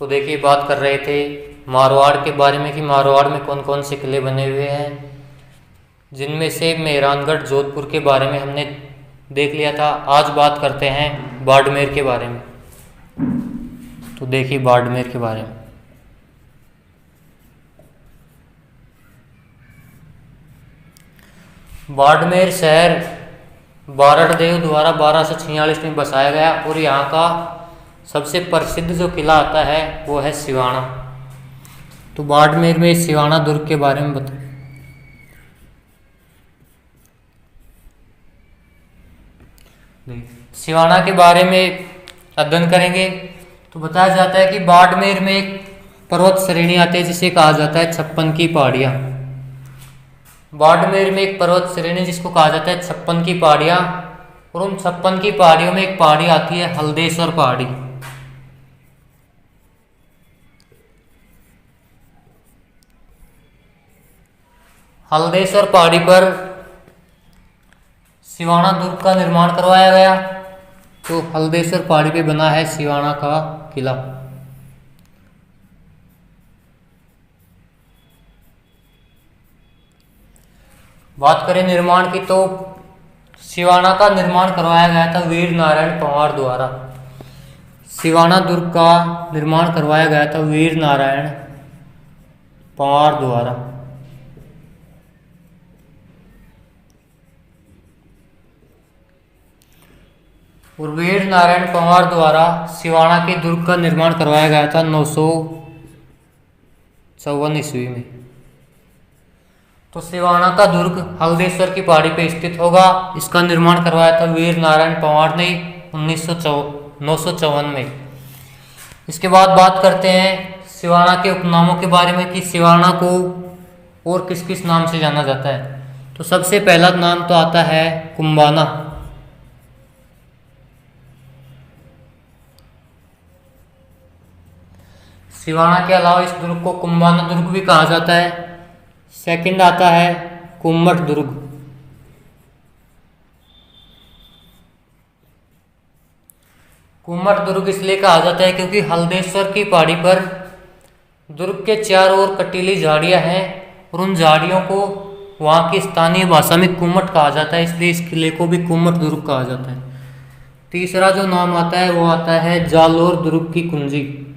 तो देखिए बात कर रहे थे मारवाड़ के बारे में कि मारवाड़ में कौन कौन से किले बने हुए हैं, जिनमें से मेहरानगढ़ जोधपुर के बारे में हमने देख लिया था। आज बात करते हैं बाड़मेर के बारे में। तो देखिए बाड़मेर के बारे में। बाड़मेर शहर बारड़देव द्वारा 1246 में बसाया गया और यहाँ का सबसे प्रसिद्ध जो किला आता है वो है सिवाना। तो बाड़मेर में सिवाना दुर्ग के बारे में बता। सिवाना के बारे में अध्ययन करेंगे तो बताया जाता है कि बाड़मेर में एक पर्वत श्रेणी आती है जिसे कहा जाता है 56 की पहाड़ियाँ। बाड़मेर में एक पर्वत श्रेणी जिसको कहा जाता है 56 की पहाड़ियाँ, और उन 56 की पहाड़ियों में एक पहाड़ी आती है हल्देश्वर पहाड़ी। हल्देश्वर पहाड़ी पर सिवाना दुर्ग का निर्माण करवाया गया। तो हल्देश्वर पहाड़ी पे बना है सिवाना का किला। बात करें निर्माण की तो सिवाना का निर्माण करवाया गया था वीर नारायण पंवार द्वारा। सिवाना दुर्ग का निर्माण करवाया गया था वीर नारायण पंवार द्वारा। और वीर नारायण पंवार द्वारा सिवाना के दुर्ग का निर्माण करवाया गया था 954 ईस्वी में। तो सिवाना का दुर्ग हल्देश्वर की पहाड़ी पर स्थित होगा। इसका निर्माण करवाया था वीर नारायण पंवार ने 954 में। इसके बाद बात करते हैं सिवाना के उपनामों के बारे में कि सिवाना को और किस किस नाम से जाना जाता है। तो सबसे पहला नाम तो आता है कुंबाना। सिवाना के अलावा इस दुर्ग को कुंबाना दुर्ग भी कहा जाता है। सेकंड आता है कुम्मट दुर्ग। कुम्मट दुर्ग इसलिए कहा जाता है क्योंकि हल्देश्वर की पहाड़ी पर दुर्ग के चारों ओर कटीली झाड़ियां हैं और उन झाड़ियों को वहां की स्थानीय भाषा में कुम्मट कहा जाता है, इसलिए इस किले को भी कुम्मट दुर्ग कहा जाता है। तीसरा जो नाम आता है वो आता है जालोर दुर्ग की कुंजी।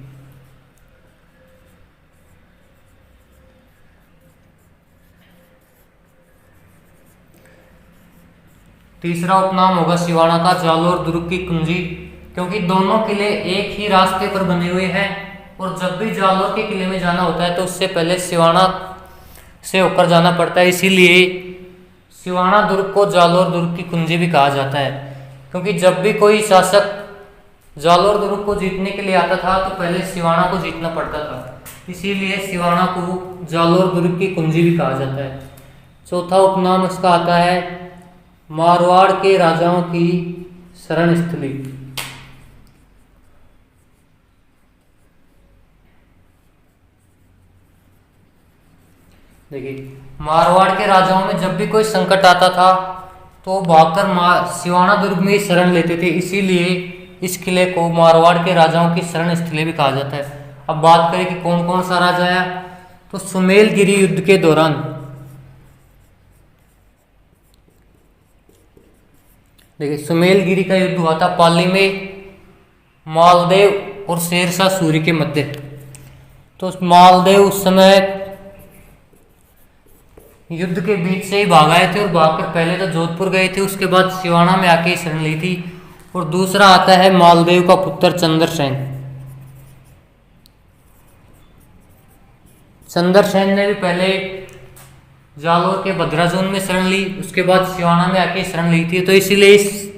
तीसरा उपनाम होगा सिवाना का जालोर दुर्ग की कुंजी, क्योंकि दोनों किले एक ही रास्ते पर बने हुए हैं और जब भी जालोर के किले में जाना होता है तो उससे पहले सिवाना से होकर जाना पड़ता है। इसीलिए सिवाना दुर्ग को जालोर दुर्ग की कुंजी भी कहा जाता है, क्योंकि जब भी कोई शासक जालोर दुर्ग को जीतने के लिए आता था तो पहले सिवाना को जीतना पड़ता था, इसीलिए सिवाना को जालोर दुर्ग की कुंजी भी कहा जाता है। चौथा उपनाम इसका आता है मारवाड़ के राजाओं की शरण स्थली। देखिए मारवाड़ के राजाओं में जब भी कोई संकट आता था तो भागकर सिवाना दुर्ग में ही शरण लेते थे, इसीलिए इस किले को मारवाड़ के राजाओं की शरण स्थली भी कहा जाता है। अब बात करें कि कौन कौन सा राजा आया, तो सुमेलगिरी युद्ध के दौरान देखिए सुमेलगिरी का युद्ध हुआ था पाली में मालदेव और शेरशाह सूरी के मध्य। तो मालदेव उस समय युद्ध के बीच से ही भाग आए थे और भागकर पहले तो जोधपुर गए थे, उसके बाद सिवाना में आके शरण ली थी। और दूसरा आता है मालदेव का पुत्र चंद्रसेन। चंद्रसेन ने भी पहले जालोर के भद्राजून में शरण ली, उसके बाद सिवाना में आके शरण ली थी। तो इसीलिए इस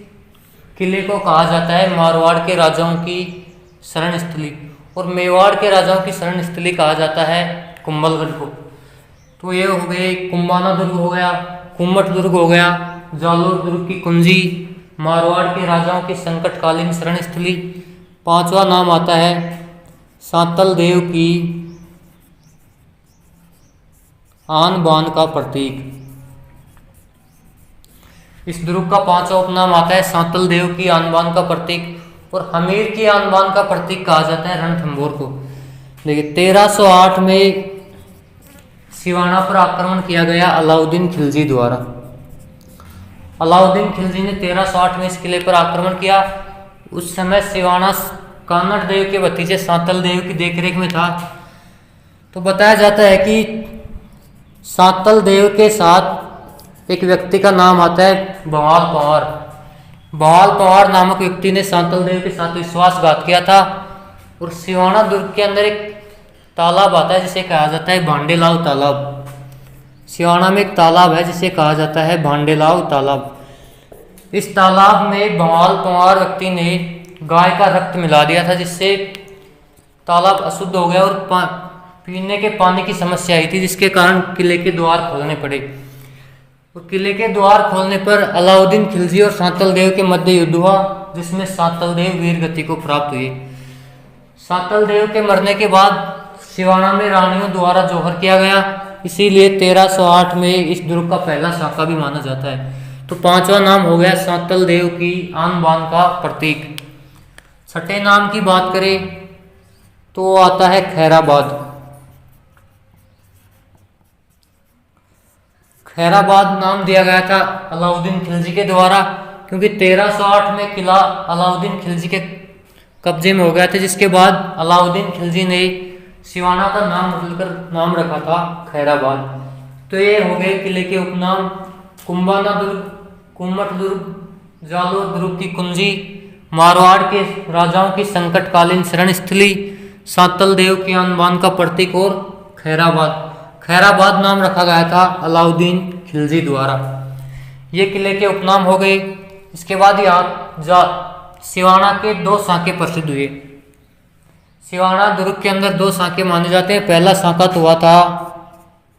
किले को कहा जाता है मारवाड़ के राजाओं की शरण स्थली, और मेवाड़ के राजाओं की शरण स्थली कहा जाता है कुंभलगढ़ को। तो ये हो गए कुंबाना दुर्ग हो गया, कुम्मट दुर्ग हो गया, जालोर दुर्ग की कुंजी, मारवाड़ के राजाओं की संकटकालीन शरण स्थली। पांचवा नाम आता है सांतल देव की आन बान का प्रतीक। इस दुर्ग का पांचवा उपनाम आता है सांतल देव की आन बान का प्रतीक, और हमीर की आन बान का प्रतीक कहा जाता है रणथंभौर को। देखिए 1308 में सिवाना पर आक्रमण किया गया अलाउद्दीन खिलजी द्वारा। अलाउद्दीन खिलजी ने 1308 में इस किले पर आक्रमण किया। उस समय सिवाना कानड़ देव के भतीजे सांतल देव की देखरेख में था। तो बताया जाता है कि सांतल देव के साथ एक व्यक्ति का नाम आता है बवाल पंवार। बवाल पंवार नामक व्यक्ति ने सांतल देव के साथ विश्वासघात किया था। और सिवाना दुर्ग के अंदर एक तालाब आता है जिसे कहा जाता है भांडेलाव तालाब। सिवाना में एक तालाब है जिसे कहा जाता है भांडेलाव तालाब। इस तालाब में बवाल पंवार व्यक्ति ने गाय का रक्त मिला दिया था, जिससे तालाब अशुद्ध हो गया और पीने के पानी की समस्या आई थी, जिसके कारण किले के द्वार खोलने पड़े। और किले के द्वार खोलने पर अलाउद्दीन खिलजी और सांतल देव के मध्य युद्ध हुआ, जिसमें सांतल देव वीर गति को प्राप्त हुए। सांतल देव के मरने के बाद सिवाना में रानियों द्वारा जौहर किया गया, इसीलिए 1308 में इस दुर्ग का पहला साका भी माना जाता है। तो पांचवा नाम हो गया सांतल देव की आन बान का प्रतीक। छठे नाम की बात करें तो आता है खैराबाद। खैराबाद नाम दिया गया था अलाउद्दीन खिलजी के द्वारा, क्योंकि 1308 में किला अलाउद्दीन खिलजी के कब्जे में हो गया था, जिसके बाद अलाउद्दीन खिलजी ने सिवाना का नाम बदलकर नाम रखा था खैराबाद। तो ये हो गए किले के उपनाम। कुंभाना दुर्ग, कुम्मट दुर्ग, जालोर दुर्ग की कुंजी, मारवाड़ के राजाओं की संकटकालीन शरण स्थली, सांतल देव की आन बान का प्रतीक और खैराबाद। खैराबाद नाम रखा गया था अलाउद्दीन खिलजी द्वारा। ये किले के उपनाम हो गए। इसके बाद सिवाना के दो साके प्रसिद्ध हुए। सिवाना दुर्ग के अंदर दो साके माने जाते हैं। पहला साका तो हुआ था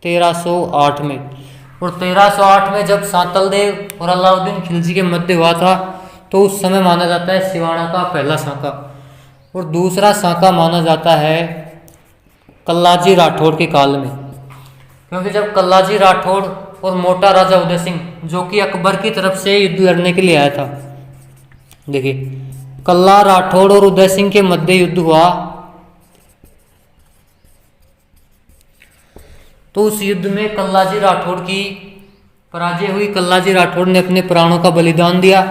1308 में, और 1308 में जब सांतल देव और अलाउद्दीन खिलजी के मध्य हुआ था, तो उस समय माना जाता है सिवाना का पहला साका। और दूसरा साका माना जाता है कल्लाजी राठौड़ के काल में, क्योंकि जब कल्लाजी राठौड़ और मोटा राजा उदय सिंह, जो कि अकबर की तरफ से युद्ध लड़ने के लिए आया था, देखिए कल्ला राठौड़ और उदय सिंह के मध्य युद्ध हुआ, तो उस युद्ध में कल्लाजी राठौड़ की पराजय हुई। कल्लाजी राठौड़ ने अपने प्राणों का बलिदान दिया।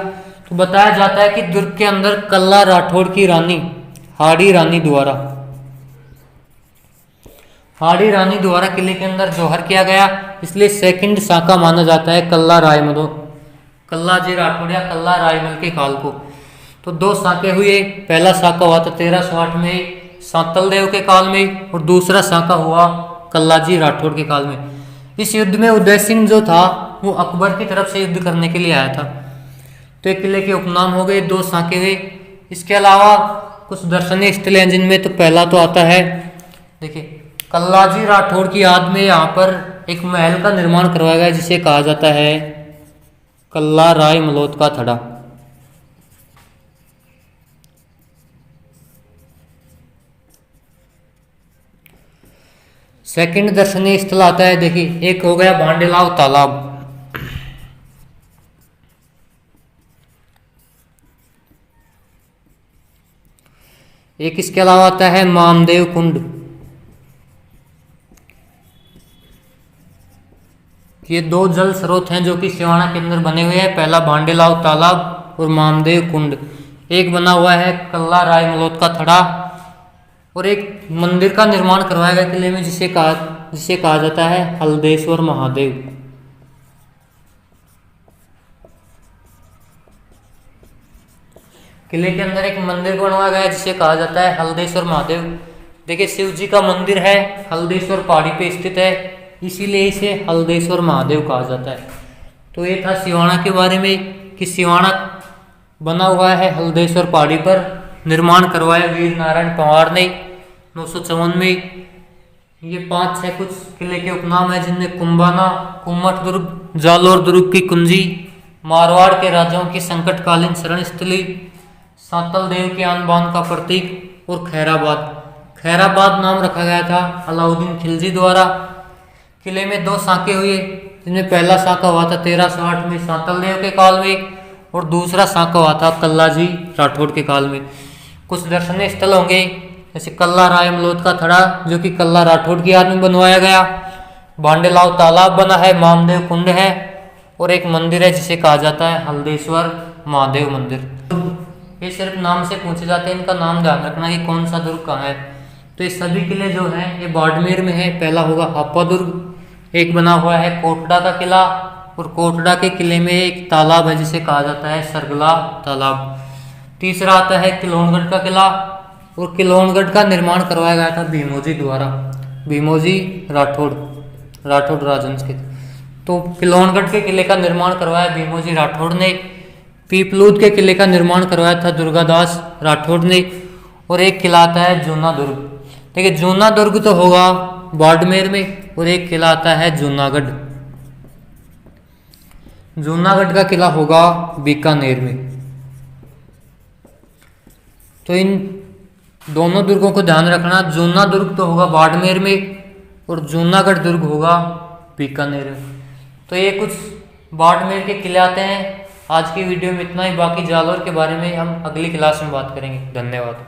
तो बताया जाता है कि दुर्ग के अंदर कल्ला राठौड़ की रानी हाड़ी रानी द्वारा किले के अंदर जौहर किया गया, इसलिए सेकंड साका माना जाता है कल्लाजी राठौड़ या कल्ला रायमल के काल को। तो दो साके हुए। पहला साका हुआ था 1308 में सांतल देव के काल में, और दूसरा साका हुआ कल्लाजी राठौड़ के काल में। इस युद्ध में उदय सिंह जो था वो अकबर की तरफ से युद्ध करने के लिए आया था। तो एक किले के उपनाम हो गए, दो साके हुए। इसके अलावा कुछ दर्शनीय स्थल हैं जिनमें तो पहला तो आता है, देखिए कल्लाजी राठौड़ की याद में यहाँ पर एक महल का निर्माण करवाया गया, जिसे कहा जाता है कल्ला राय मलोत का थड़ा। सेकंड दर्शनीय स्थल आता है, देखिए एक हो गया भांडेलाव तालाब। एक इसके अलावा आता है मामदेव कुंड। ये दो जल स्रोत हैं जो कि सिवाना के अंदर बने हुए हैं। पहला भांडेलाव तालाब और मामदेव कुंड। एक बना हुआ है कल्ला राय मलोत का थड़ा, और एक मंदिर का निर्माण करवाया गया किले में, जिसे कहा जाता है हल्देश्वर महादेव। किले के अंदर एक मंदिर बनवाया गया है जिसे कहा जाता है हल्देश्वर महादेव। देखिए शिव जी का मंदिर है, हल्देश्वर पहाड़ी पे स्थित है, इसीलिए इसे हल्देश्वर महादेव कहा जाता है। तो ये था सिवाना के बारे में कि सिवाना बना हुआ है हल्देश्वर पहाड़ी पर, निर्माण करवाया वीर नारायण पंवार ने 954 में। ये 5-6 कुछ किले के उपनाम है, जिनमें कुंभाना, कुम्मट दुर्ग, जालोर दुर्ग की कुंजी, मारवाड़ के राजाओं की संकटकालीन शरण स्थली, सांतल देव के आन बान का प्रतीक और खैराबाद। खैराबाद नाम रखा गया था अलाउद्दीन खिलजी द्वारा। किले में दो साके हुए, जिनमें पहला साका हुआ था 1308 में सांतल देव के काल में, और दूसरा साका हुआ था कल्लाजी राठौड़ के काल में। कुछ दर्शनीय स्थल होंगे जैसे कल्ला राय मलोद का थड़ा जो कि कल्ला राठौड़ की याद में बनवाया गया। बांडेलाव तालाब बना है, मामदेव कुंड है, और एक मंदिर है जिसे कहा जाता है हल्देश्वर महादेव मंदिर। ये सिर्फ नाम से पूछे जाते हैं, इनका नाम ध्यान रखना कि कौन सा दुर्ग कहाँ है। तो ये सभी किले जो हैं ये बाड़मेर में है। पहला होगा हापा दुर्ग, एक बना हुआ है कोटड़ा का किला, और कोटड़ा के किले में एक तालाब है जिसे कहा जाता है सरगला तालाब। तीसरा आता है किलोनगढ़ का किला, और किलोनगढ़ का निर्माण करवाया गया था भीमोजी द्वारा, भीमोजी राठौड़ राजवंश के। तो किलोनगढ़ के किले का निर्माण करवाया भीमोजी राठौड़ ने। पीपलूद के किले का निर्माण करवाया था दुर्गादास राठौड़ ने। और एक किला आता है जूना दुर्ग। देखिए जूना दुर्ग तो होगा बाड़मेर में, और एक किला आता है जूनागढ़। जूनागढ़ का किला होगा बीकानेर में। तो इन दोनों दुर्गों को ध्यान रखना, जूना दुर्ग तो होगा बाड़मेर में और जूनागढ़ दुर्ग होगा बीकानेर में। तो ये कुछ बाड़मेर के किले आते हैं। आज की वीडियो में इतना ही, बाकी जालौर के बारे में हम अगली क्लास में बात करेंगे। धन्यवाद।